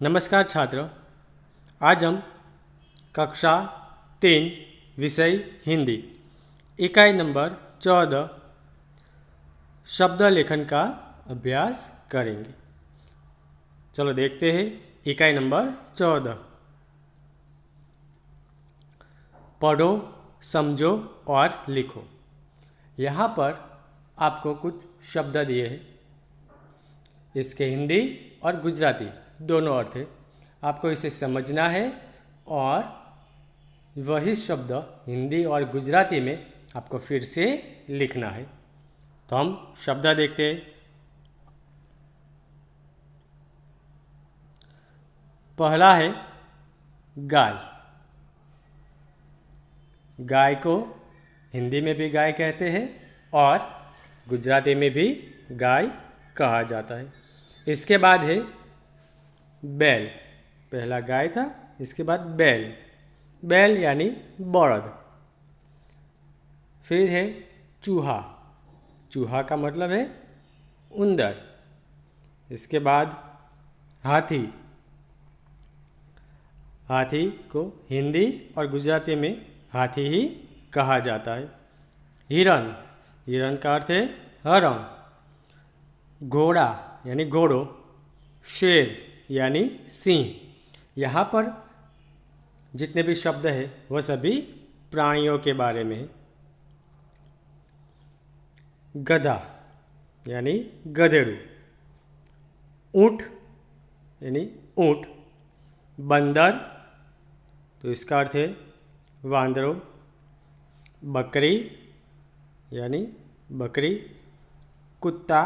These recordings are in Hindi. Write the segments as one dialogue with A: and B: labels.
A: नमस्कार छात्र, आज हम कक्षा 3 विषय हिंदी इकाई नंबर 14 शब्द लेखन का अभ्यास करेंगे। चलो देखते हैं इकाई नंबर 14। पढ़ो, समझो और लिखो। यहाँ पर आपको कुछ शब्द दिए हैं। इसके हिंदी और गुजराती दोनों अर्थ है। आपको इसे समझना है और वही शब्द हिंदी और गुजराती में आपको फिर से लिखना है। तो हम शब्द देखते हैं। पहला है गाय। गाय को हिंदी में भी गाय कहते हैं और गुजराती में भी गाय कहा जाता है। इसके बाद है बैल। पहला गाय था, इसके बाद बैल। बैल यानी बड़द। फिर है चूहा। चूहा का मतलब है उंदर। इसके बाद हाथी। हाथी को हिंदी और गुजराती में हाथी ही कहा जाता है। हिरण। हिरण का अर्थ है हरण। घोड़ा यानी घोड़ो। शेर यानी सिंह। यहाँ पर जितने भी शब्द हैं वह सभी प्राणियों के बारे में है। गधा यानी गधेड़ू। ऊँट यानी ऊँट। बंदर तो इसका अर्थ है वांदरों। बकरी यानी बकरी। कुत्ता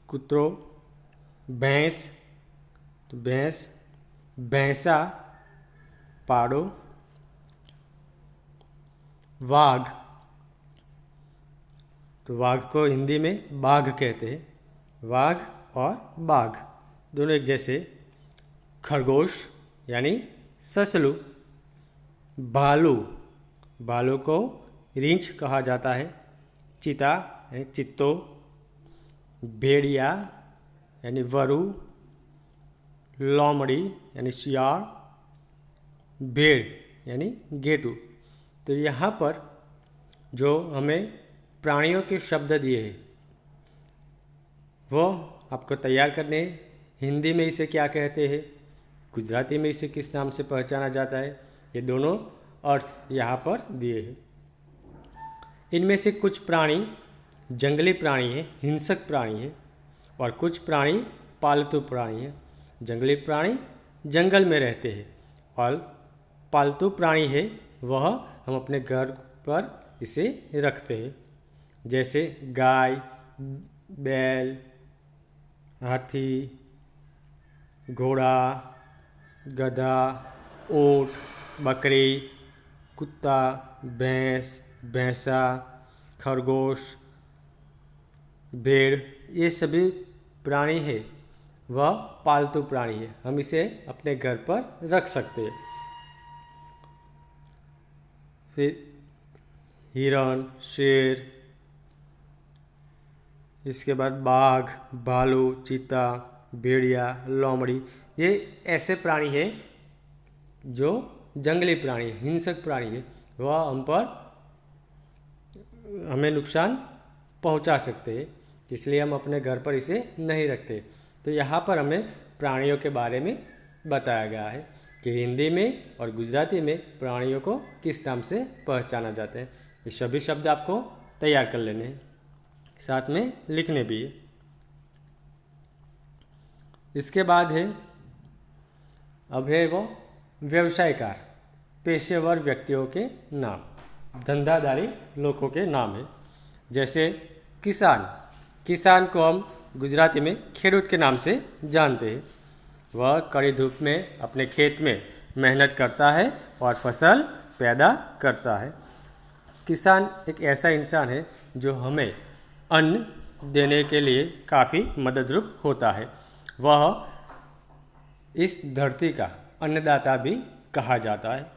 A: कुतरो। भैंस तो भैंस। भैंसा पाड़ो। वाघ तो वाघ को हिंदी में बाघ कहते हैं। वाघ और बाघ दोनों एक जैसे। खरगोश यानी ससलू। भालू। भालू को रींछ कहा जाता है। चीता यानी चित्तो। भेड़िया यानी वरु। लोमड़ी यानी सियार। भेड़ यानी गेटू। तो यहाँ पर जो हमें प्राणियों के शब्द दिए हैं वो आपको तैयार करने हैं। हिंदी में इसे क्या कहते हैं, गुजराती में इसे किस नाम से पहचाना जाता है, ये दोनों अर्थ यहाँ पर दिए हैं। इनमें से कुछ प्राणी जंगली प्राणी हैं, हिंसक प्राणी हैं, और कुछ प्राणी पालतू प्राणी हैं। जंगली प्राणी जंगल में रहते हैं और पालतू प्राणी है वह हम अपने घर पर इसे रखते हैं, जैसे गाय, बैल, हाथी, घोड़ा, गधा, ऊँट, बकरी, कुत्ता, भैंस, भैंसा, खरगोश, भेड़। ये सभी प्राणी है वह पालतू प्राणी है, हम इसे अपने घर पर रख सकते हैं। फिर हिरण, शेर, इसके बाद बाघ, भालू, चीता, भेड़िया, लोमड़ी, ये ऐसे प्राणी हैं जो जंगली प्राणी है, हिंसक प्राणी है, वह हम पर हमें नुकसान पहुंचा सकते हैं, इसलिए हम अपने घर पर इसे नहीं रखते। तो यहाँ पर हमें प्राणियों के बारे में बताया गया है कि हिंदी में और गुजराती में प्राणियों को किस नाम से पहचाना जाता है। ये सभी शब्द आपको तैयार कर लेने हैं, साथ में लिखने भी है। इसके बाद है अब है वो व्यवसायकार, पेशेवर व्यक्तियों के नाम, धंधादारी लोगों के नाम है। जैसे किसान। किसान को हम गुजराती में खेडूत के नाम से जानते हैं। वह कड़ी धूप में अपने खेत में मेहनत करता है और फसल पैदा करता है। किसान एक ऐसा इंसान है जो हमें अन्न देने के लिए काफ़ी मददरूप होता है। वह इस धरती का अन्नदाता भी कहा जाता है।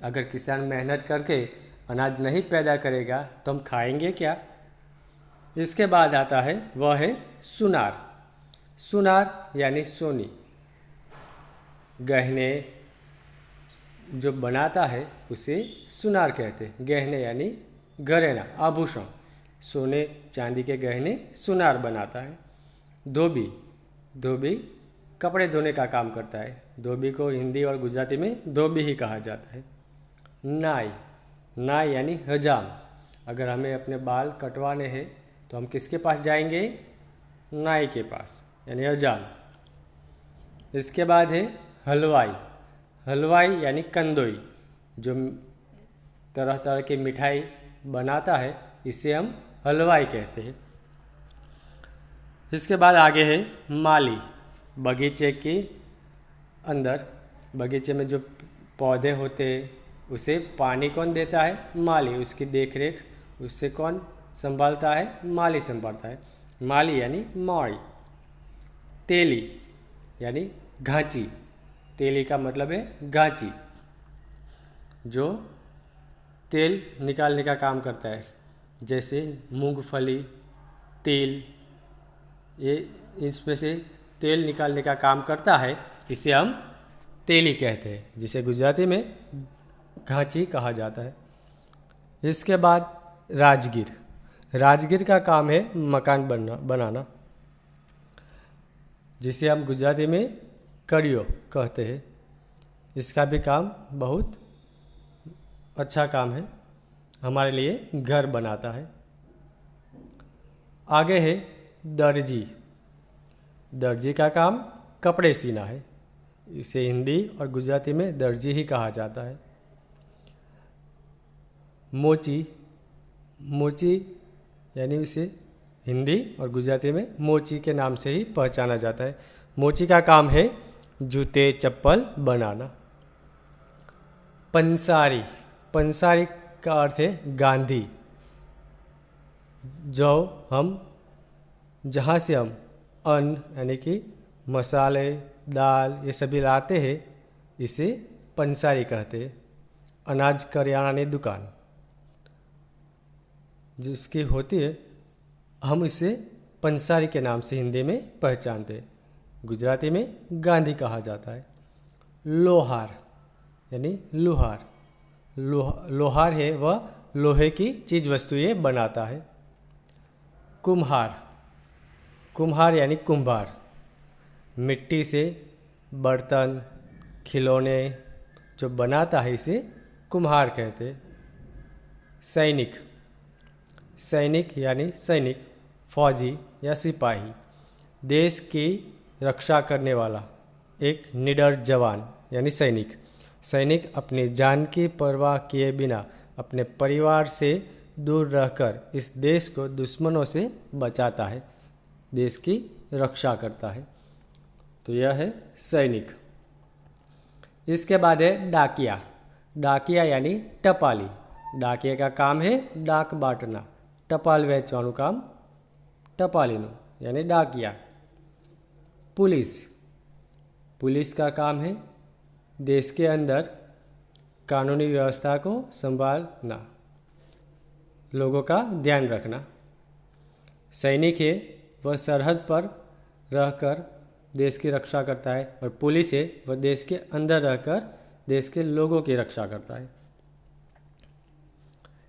A: अगर किसान मेहनत करके अनाज नहीं पैदा करेगा तो हम खाएंगे क्या। इसके बाद आता है वह है सुनार। सुनार यानी सोनी, गहने जो बनाता है उसे सुनार कहते हैं। गहने यानी घरेना, आभूषण, सोने चांदी के गहने सुनार बनाता है। धोबी, धोबी कपड़े धोने का काम करता है। धोबी को हिंदी और गुजराती में धोबी ही कहा जाता है। नाई, नाई यानी हजाम, अगर हमें अपने बाल कटवाने हैं तो हम किसके पास जाएंगे? नाई के पास यानी हजाम। इसके बाद है हलवाई, हलवाई यानी कंदोई, जो तरह तरह की मिठाई बनाता है इसे हम हलवाई कहते हैं। इसके बाद आगे है माली, बगीचे के अंदर, बगीचे में जो पौधे होते हैं उसे पानी कौन देता है? माली। उसकी देखरेख उससे कौन संभालता है? माली संभालता है। माली यानी माली। तेली यानी घांची, तेली का मतलब है घांची, जो तेल निकालने का काम करता है, जैसे मूंगफली, तिल, ये इसमें से तेल निकालने का काम करता है, इसे हम तेली कहते हैं, जिसे गुजराती में घांची कहा जाता है। इसके बाद राजगीर, राजगीर का काम है मकान बनाना, जिसे हम गुजराती में कड़ियो कहते हैं। इसका भी काम बहुत अच्छा काम है, हमारे लिए घर बनाता है। आगे है दर्जी, दर्जी का काम कपड़े सीना है, इसे हिंदी और गुजराती में दर्जी ही कहा जाता है। मोची, मोची यानी इसे हिंदी और गुजराती में मोची के नाम से ही पहचाना जाता है। मोची का काम है जूते चप्पल बनाना। पंसारी, पंसारी का अर्थ है गांधी, जो हम जहाँ से हम अन्न यानी कि मसाले, दाल ये सभी लाते हैं, इसे पंसारी कहते हैं। अनाज करियाना दुकान जिसकी होती है, हम इसे पंसारी के नाम से हिंदी में पहचानते हैं, गुजराती में गांधी कहा जाता है। लोहार यानी लोहार, लोहार है वह लोहे की चीज़ वस्तुएं बनाता है। कुम्हार, कुम्हार यानी कुम्हार, मिट्टी से बर्तन, खिलौने जो बनाता है इसे कुम्हार कहते हैं। सैनिक, सैनिक यानी सैनिक, फौजी या सिपाही, देश की रक्षा करने वाला एक निडर जवान यानी सैनिक। सैनिक अपनी जान की परवाह किए बिना अपने परिवार से दूर रहकर इस देश को दुश्मनों से बचाता है, देश की रक्षा करता है। तो यह है सैनिक। इसके बाद है डाकिया, डाकिया यानी टपाली, डाकिया का काम है डाक बांटना, टपाल વેચવાનું કામ ટપાલીનું यानी डाकिया। पुलिस, पुलिस का काम है देश के अंदर कानूनी व्यवस्था को संभालना, लोगों का ध्यान रखना। सैनिक है वह सरहद पर रहकर देश की रक्षा करता है, और पुलिस है वह देश के अंदर रहकर देश के लोगों की रक्षा करता है।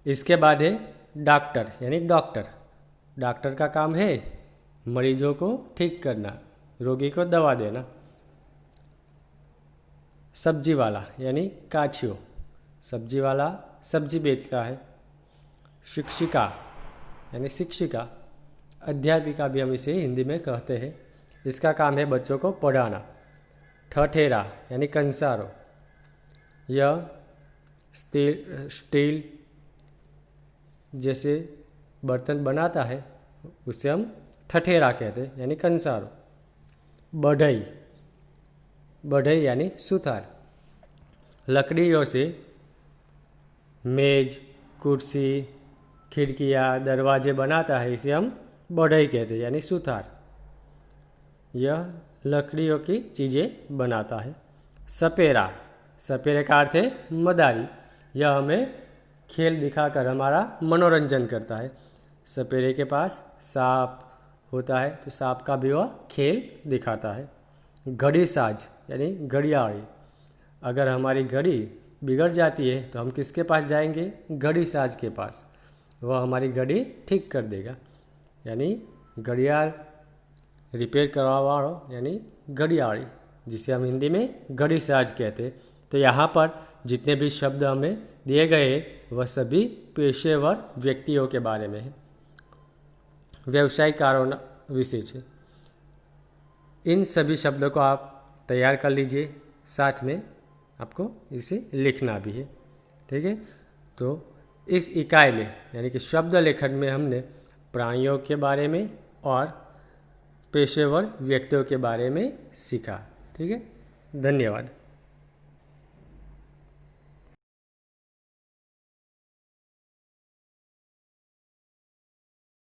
A: इसके बाद है डॉक्टर यानी डॉक्टर, डॉक्टर का काम है मरीजों को ठीक करना, रोगी को दवा देना। सब्जी वाला यानी काछियो, सब्जी वाला सब्जी बेचता है। शिक्षिका यानी शिक्षिका, अध्यापिका भी हम इसे हिंदी में कहते हैं, इसका काम है बच्चों को पढ़ाना। ठठेरा यानी कंसारो, यह स्टील जैसे बर्तन बनाता है उसे हम ठठेरा कहते हैं यानी कंसारो। बढ़ई, बढ़ई यानी सुथार, लकड़ियों से मेज, कुर्सी, खिड़कियाँ, दरवाजे बनाता है, इसे हम बढ़ई कहते हैं यानी सुथार। यह लकड़ियों की चीज़ें बनाता है। सपेरा, सपेरे का अर्थ है मदारी, यह हमें खेल दिखाकर हमारा मनोरंजन करता है। सपेरे के पास सांप, होता है तो सांप का भी वह खेल दिखाता है। घड़ी साज यानी घड़ियाड़ी, अगर हमारी घड़ी बिगड़ जाती है तो हम किसके पास जाएंगे? घड़ी साज के पास, वह हमारी घड़ी ठीक कर देगा। यानी घड़ियाल रिपेयर करवा यानी घड़ियाड़ी, जिसे हम हिंदी में घड़ी साज कहते हैं। तो यहाँ पर जितने भी शब्द हमें दिए गए हैं वह सभी पेशेवर व्यक्तियों के बारे में है, व्यवसायिक कारों विशेष है। इन सभी शब्दों को आप तैयार कर लीजिए, साथ में आपको इसे लिखना भी है, ठीक है। तो इस इकाई में यानी कि शब्द लेखन में हमने प्राणियों के बारे में और पेशेवर व्यक्तियों के बारे में सीखा, ठीक है। धन्यवाद।